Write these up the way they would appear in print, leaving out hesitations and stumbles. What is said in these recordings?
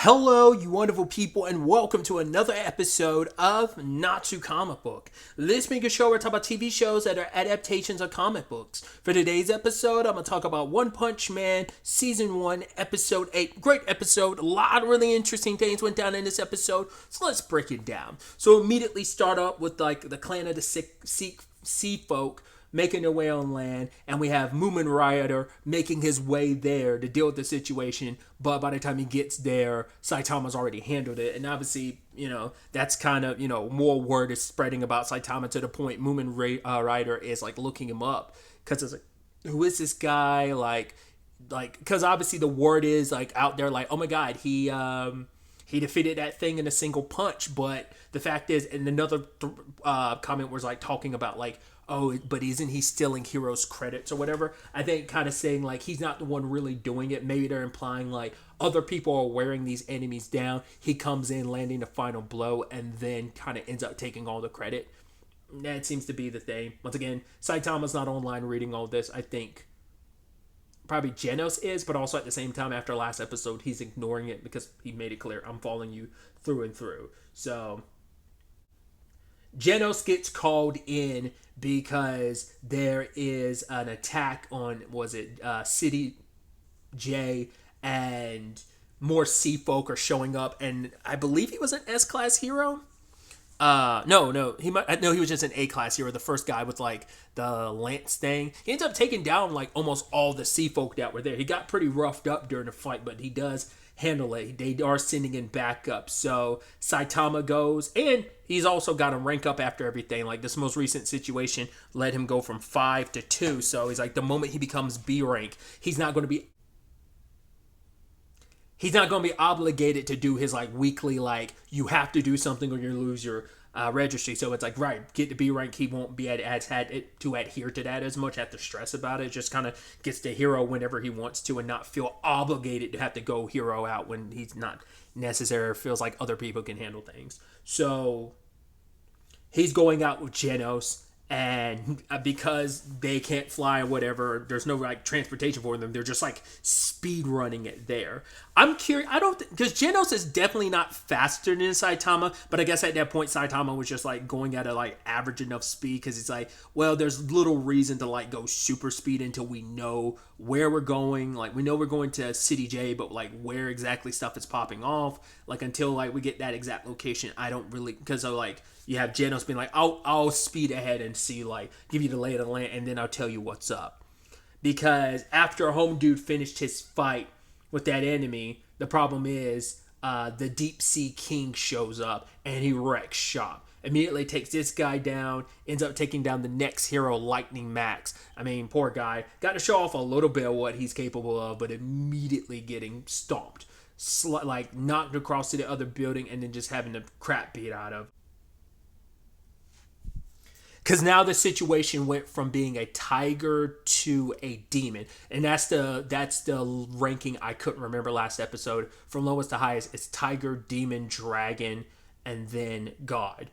Hello, you wonderful people, and welcome to another episode of Not Too Comic Book. This being a show where I talk about TV shows that are adaptations of comic books. For today's episode, I'm going to talk about One-Punch-Man, Season 1, Episode 8. Great episode. A lot of really interesting things went down in this episode, so let's break it down. So immediately start up with the clan of the sea folk making their way on land, and we have Moomin Rider making his way there to deal with the situation, but by the time he gets there, Saitama's already handled it, and obviously, that's kind of, more word is spreading about Saitama to the point Moomin Rider is, looking him up, because it's who is this guy, because obviously the word is, out there, oh my god, he defeated that thing in a single punch, but the fact is, and another comment was, talking about, oh, but isn't he stealing heroes' credits or whatever? I think kind of saying, he's not the one really doing it. Maybe they're implying, other people are wearing these enemies down. He comes in, landing the final blow, and then kind of ends up taking all the credit. That seems to be the thing. Once again, Saitama's not online reading all this. I think probably Genos is, but also at the same time, after last episode, he's ignoring it because he made it clear, I'm following you through and through. So Genos gets called in because there is an attack on, City J, and more sea folk are showing up, and I believe he was an S-class hero. He was just an A-class hero, the first guy with, the lance thing. He ends up taking down, almost all the sea folk that were there. He got pretty roughed up during the fight, but he does handle it. They are sending in backup. So Saitama goes, and he's also got him rank up after everything. This most recent situation let him go from 5 to 2. So he's the moment he becomes B rank, he's not going to be obligated to do his weekly you have to do something or you lose your registry. So it's right, get to B rank, he won't be had to adhere to that as much, have to stress about it. Just kind of gets to hero whenever he wants to and not feel obligated to have to go hero out when he's not necessary or feels like other people can handle things. So he's going out with Genos, and because they can't fly or whatever, there's no transportation for them. They're just speed running it there. I'm curious. Because Genos is definitely not faster than Saitama, but I guess at that point Saitama was just going at a average enough speed, because it's well, there's little reason to go super speed until we know where we're going. We know we're going to City J, but where exactly stuff is popping off, until we get that exact location, I don't really, because you have Genos being I'll speed ahead and see, give you the lay of the land, and then I'll tell you what's up. Because after Home Dude finished his fight with that enemy, the problem is the Deep Sea King shows up, and he wrecks shop. Immediately takes this guy down, ends up taking down the next hero, Lightning Max. I mean, poor guy. Got to show off a little bit of what he's capable of, but immediately getting stomped. Knocked across to the other building, and then just having the crap beat out of. Because now the situation went from being a tiger to a demon. And that's the ranking I couldn't remember last episode. From lowest to highest, it's tiger, demon, dragon, and then god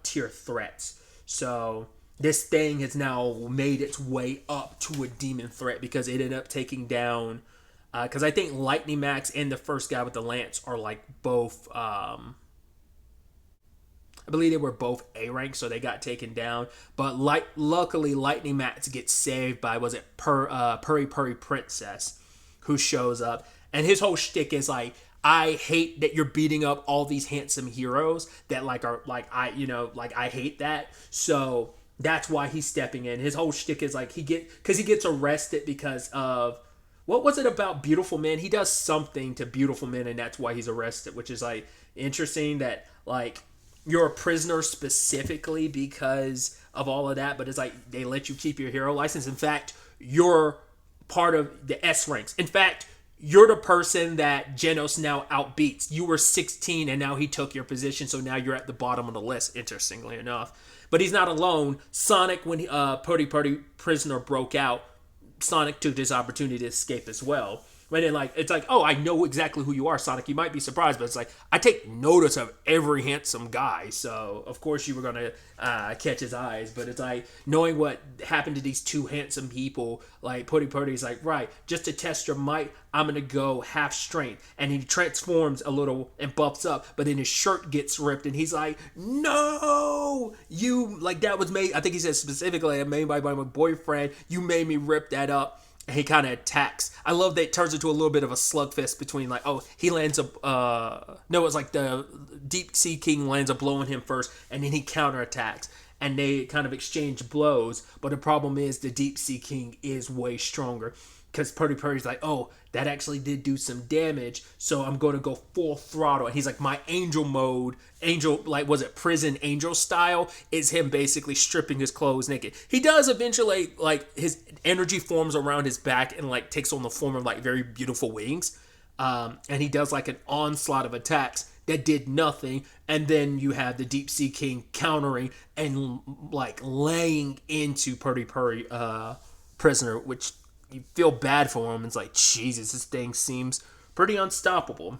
tier threats. So this thing has now made its way up to a demon threat, because it ended up taking down, because I think Lightning Max and the first guy with the lance are both I believe they were both A rank, so they got taken down. But luckily, Lightning Max gets saved by, Purry Purry Princess, who shows up. And his whole shtick is I hate that you're beating up all these handsome heroes that I hate that. So that's why he's stepping in. His whole shtick is he gets arrested because of, what was it about Beautiful Men? He does something to Beautiful Men, and that's why he's arrested, which is interesting that you're a prisoner specifically because of all of that, but it's they let you keep your hero license. In fact, you're part of the S ranks. In fact, you're the person that Genos now outbeats. You were 16 and now he took your position, so now you're at the bottom of the list, interestingly enough. But he's not alone. Sonic, when Purdy Prisoner broke out, Sonic took this opportunity to escape as well. But then, like, it's like, oh, I know exactly who you are, Sonic. You might be surprised, but it's like, I take notice of every handsome guy. So, of course, you were going to catch his eyes. But it's like, knowing what happened to these two handsome people, like, Purdy's like, right, just to test your might, I'm going to go half strength. And he transforms a little and buffs up, but then his shirt gets ripped, and he's like, no, you, like, that was made, I think he said specifically, made by my boyfriend. You made me rip that up. And he kind of attacks. I love that it turns into a little bit of a slugfest between, like, oh, he lands a, no, it's like the Deep Sea King lands a blow on him first, and then he counterattacks. And they kind of exchange blows, but the problem is the Deep Sea King is way stronger. Because Purdy's like, oh, that actually did do some damage, so I'm going to go full throttle. And he's like, my angel mode, like, was it prison angel style, is him basically stripping his clothes naked. He does eventually, like, his energy forms around his back and, like, takes on the form of, like, very beautiful wings. And he does, like, an onslaught of attacks that did nothing. And then you have the Deep Sea King countering and, like, laying into Purdy prisoner, which you feel bad for him. It's like, Jesus, this thing seems pretty unstoppable.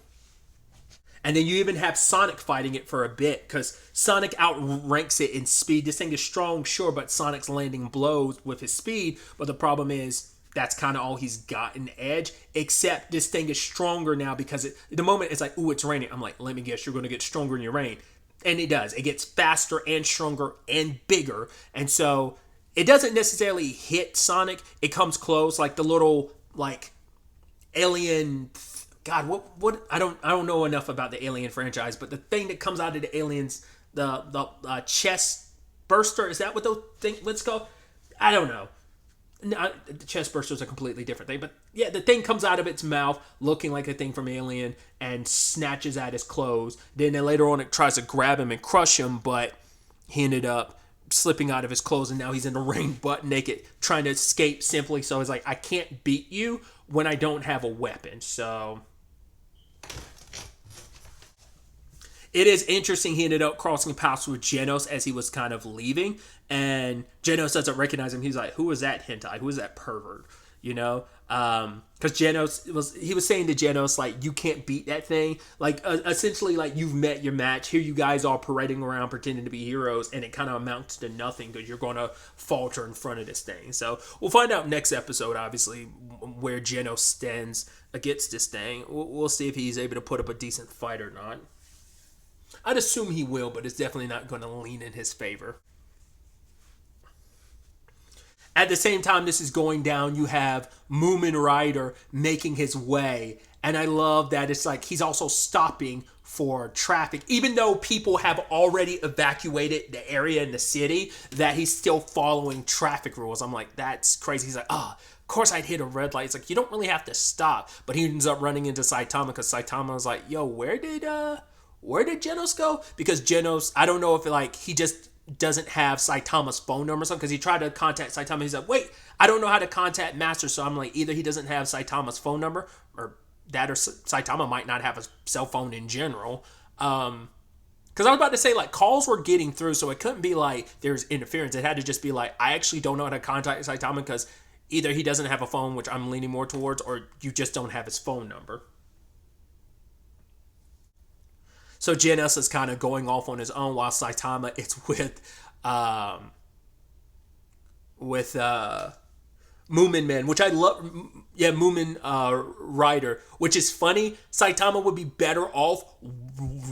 And then you even have Sonic fighting it for a bit, because Sonic outranks it in speed. This thing is strong, sure, but Sonic's landing blows with his speed. But the problem is, that's kind of all he's got in edge, except this thing is stronger now, because the moment it's like, ooh, it's raining. I'm like, let me guess, you're going to get stronger in your rain. And it does. It gets faster and stronger and bigger. And so it doesn't necessarily hit Sonic. It comes close, like the little, like, alien. God, what? I don't know enough about the Alien franchise, but the thing that comes out of the aliens, the chest burster, is that what the thing? Let's go. I don't know. No, the chest burster is a completely different thing, but yeah, the thing comes out of its mouth looking like a thing from Alien and snatches at his clothes. Then later on, it tries to grab him and crush him, but he ended up slipping out of his clothes, and now he's in the ring butt naked trying to escape simply. So he's like, I can't beat you when I don't have a weapon. So it is interesting. He ended up crossing paths with Genos as he was kind of leaving, and Genos doesn't recognize him. He's like, who is that hentai? Who is that pervert? You know? Because Genos was saying to Genos, like, you can't beat that thing. Like, essentially, like, you've met your match. Here you guys are parading around pretending to be heroes, and it kind of amounts to nothing because you're going to falter in front of this thing. So we'll find out next episode, obviously, where Genos stands against this thing. We'll see if he's able to put up a decent fight or not. I'd assume he will, but it's definitely not going to lean in his favor. At the same time this is going down, you have Moomin Rider making his way. And I love that it's like he's also stopping for traffic. Even though people have already evacuated the area in the city, that he's still following traffic rules. I'm like, that's crazy. He's like, of course I'd hit a red light. It's like, you don't really have to stop. But he ends up running into Saitama because Saitama was like, yo, where did Genos go? Because Genos, I don't know if he just doesn't have Saitama's phone number or something, because he tried to contact Saitama. He's like, wait, I don't know how to contact Master. So I'm like, either he doesn't have Saitama's phone number, or Saitama might not have a cell phone in general. Because I was about to say, like, calls were getting through, so it couldn't be like there's interference. It had to just be like, I actually don't know how to contact Saitama, because either he doesn't have a phone, which I'm leaning more towards, or you just don't have his phone number. So Genos is kind of going off on his own, while Saitama is with Moomin Man, which I love. Yeah, Moomin Rider, which is funny. Saitama would be better off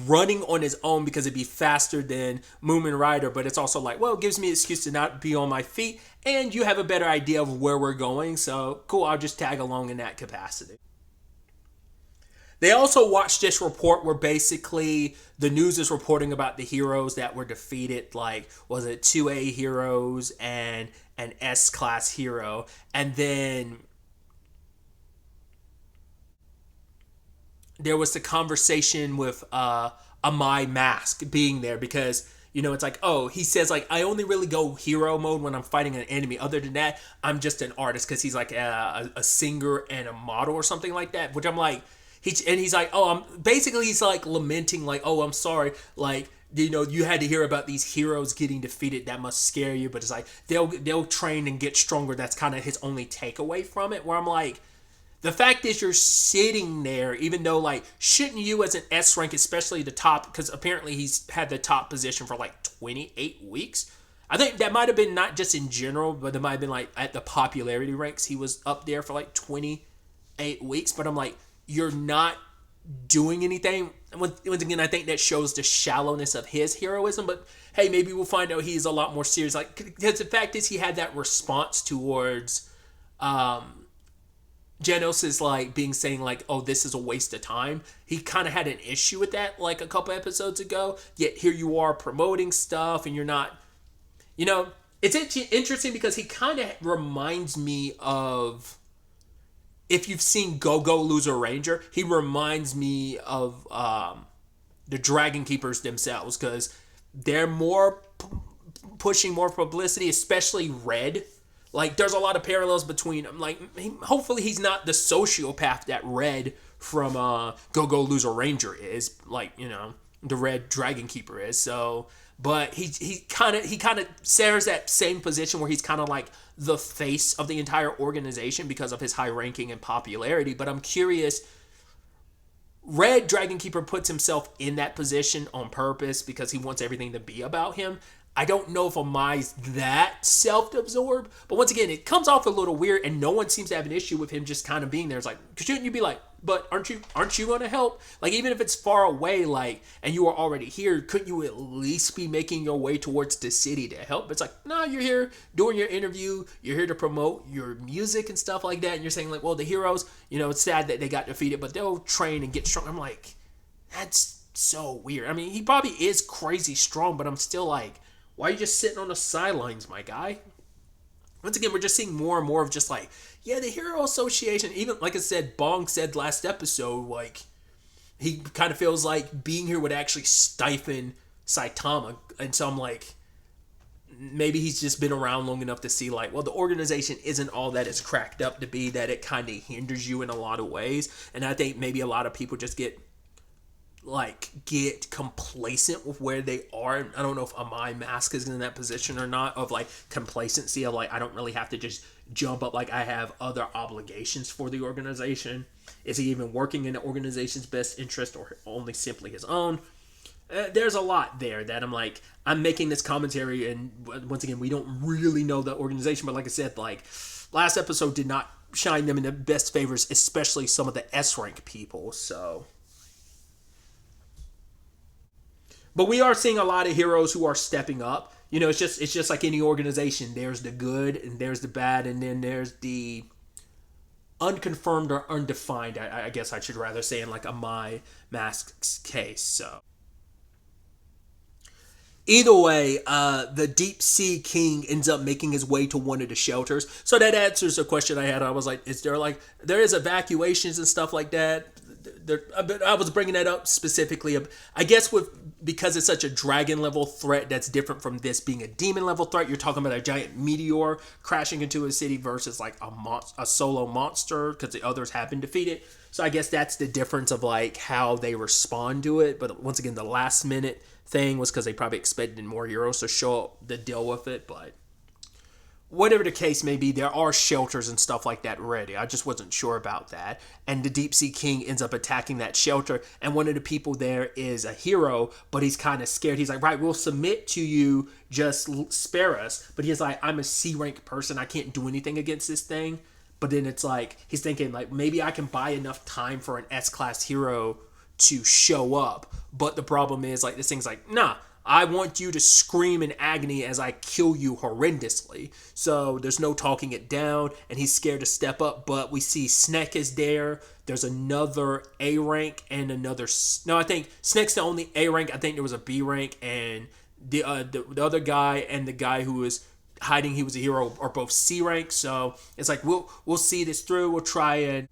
running on his own because it'd be faster than Moomin Rider, but it's also like, well, it gives me an excuse to not be on my feet, and you have a better idea of where we're going, so cool, I'll just tag along in that capacity. They also watched this report where basically the news is reporting about the heroes that were defeated, like, was it 2A heroes and an S-class hero, and then there was the conversation with Amai Mask being there, because, you know, it's like, oh, he says, like, I only really go hero mode when I'm fighting an enemy. Other than that, I'm just an artist, because he's like a singer and a model or something like that, which I'm like, he's like, oh, he's like lamenting, like, oh, I'm sorry, like, you know, you had to hear about these heroes getting defeated. That must scare you. But it's like they'll train and get stronger. That's kind of his only takeaway from it. Where I'm like, the fact is you're sitting there, even though like shouldn't you as an S rank, especially the top, because apparently he's had the top position for like 28 weeks. I think that might have been not just in general, but it might have been like at the popularity ranks. He was up there for like 28 weeks. But I'm like, you're not doing anything. Once again, I think that shows the shallowness of his heroism. But hey, maybe we'll find out he's a lot more serious. Like, because the fact is, he had that response towards Genos is like being saying like, oh, this is a waste of time. He kind of had an issue with that like a couple episodes ago. Yet here you are promoting stuff, and you're not. You know, it's interesting because he kind of reminds me of, if you've seen Go Go Loser Ranger, he reminds me of the Dragon Keepers themselves, because they're more pushing more publicity, especially Red. Like, there's a lot of parallels between them. Like, hopefully he's not the sociopath that Red from Go Go Loser Ranger is. Like, you know, the Red Dragon Keeper is. So, but he kind of shares that same position where he's kind of like the face of the entire organization because of his high ranking and popularity. But I'm curious, Red Dragon Keeper puts himself in that position on purpose because he wants everything to be about him. I don't know if Amai's that self-absorbed, but once again, it comes off a little weird, and no one seems to have an issue with him just kind of being there. It's like, shouldn't you be like, but aren't you going to help? Like, even if it's far away, like, and you are already here, couldn't you at least be making your way towards the city to help? It's like, no, you're here doing your interview, you're here to promote your music and stuff like that, and you're saying like, well, the heroes, you know, it's sad that they got defeated, but they'll train and get strong. I'm like, that's so weird. I mean, he probably is crazy strong, but I'm still like, why are you just sitting on the sidelines, my guy? Once again, we're just seeing more and more of just like, yeah, the Hero Association. Even, like I said, Bong said last episode, like, he kind of feels like being here would actually stifle Saitama. And so I'm like, maybe he's just been around long enough to see like, well, the organization isn't all that it's cracked up to be, that it kind of hinders you in a lot of ways. And I think maybe a lot of people just get complacent with where they are. I don't know if Amai Mask is in that position or not, of like complacency of like, I don't really have to just jump up, like I have other obligations for the organization. Is he even working in the organization's best interest or only simply his own? There's a lot there that I'm like, I'm making this commentary, and once again, we don't really know the organization, but like I said, like last episode did not shine them in the best favors, especially some of the S rank people. So, but we are seeing a lot of heroes who are stepping up. You know, it's just like any organization. There's the good and there's the bad, and then there's the unconfirmed or undefined. I guess I should rather say in like a My Mask's case. So either way, the Deep Sea King ends up making his way to one of the shelters. So that answers a question I had. I was like, there is evacuations and stuff like that? I was bringing that up specifically, I guess, because it's such a dragon level threat that's different from this being a demon level threat. You're talking about a giant meteor crashing into a city versus like a solo monster, because the others have been defeated. So I guess that's the difference of like how they respond to it. But once again, the last minute thing was because they probably expected more heroes to show up to deal with it. But whatever the case may be, there are shelters and stuff like that ready. I just wasn't sure about that. And the Deep Sea King ends up attacking that shelter. And one of the people there is a hero, but he's kind of scared. He's like, right, we'll submit to you, just spare us. But he's like, I'm a C rank person. I can't do anything against this thing. But then it's like, he's thinking like, maybe I can buy enough time for an S-class hero to show up. But the problem is like, this thing's like, nah, I want you to scream in agony as I kill you horrendously. So there's no talking it down, and he's scared to step up. But we see Snek is there. There's another A rank and another. No, I think Snek's the only A rank. I think there was a B rank, and the other guy and the guy who was hiding, he was a hero, are both C rank. So it's like we'll see this through. We'll try and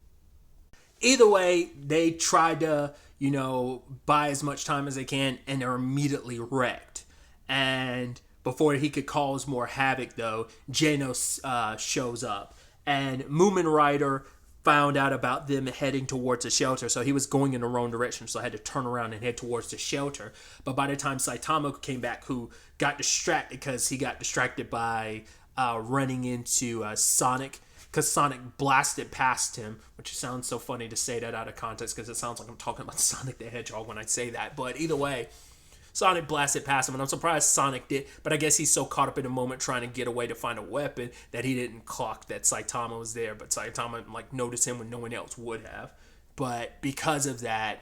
either way, they try to, you know, buy as much time as they can, and they're immediately wrecked. And before he could cause more havoc, though, Genos shows up. And Moomin Rider found out about them heading towards the shelter, so he was going in the wrong direction, so I had to turn around and head towards the shelter. But by the time Saitama came back, who got distracted because he got distracted by running into Sonic, because Sonic blasted past him, which sounds so funny to say that out of context because it sounds like I'm talking about Sonic the Hedgehog when I say that. But either way, Sonic blasted past him, and I'm surprised Sonic did, but I guess he's so caught up in the moment trying to get away to find a weapon that he didn't clock that Saitama was there, but Saitama noticed him when no one else would have. But because of that,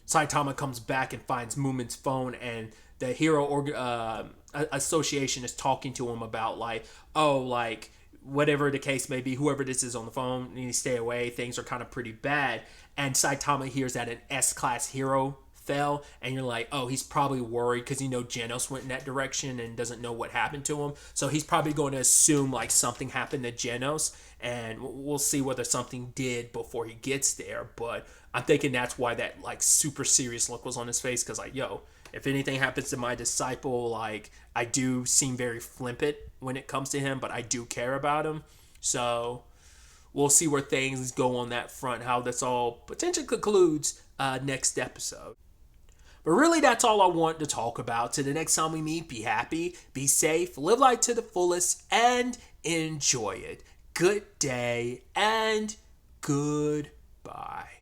Saitama comes back and finds Moomin's phone, and the Hero Association is talking to him about whatever the case may be, whoever this is on the phone, you need to stay away, things are kind of pretty bad. And Saitama hears that an S-class hero fell, and you're like, oh, he's probably worried because Genos went in that direction and doesn't know what happened to him, so he's probably going to assume something happened to Genos, and we'll see whether something did before he gets there. But I'm thinking that's why that super serious look was on his face, because if anything happens to my disciple, I do seem very flippant when it comes to him, but I do care about him. So we'll see where things go on that front, how this all potentially concludes next episode. But really, that's all I want to talk about. Till the next time we meet, be happy, be safe, live life to the fullest, and enjoy it. Good day and goodbye.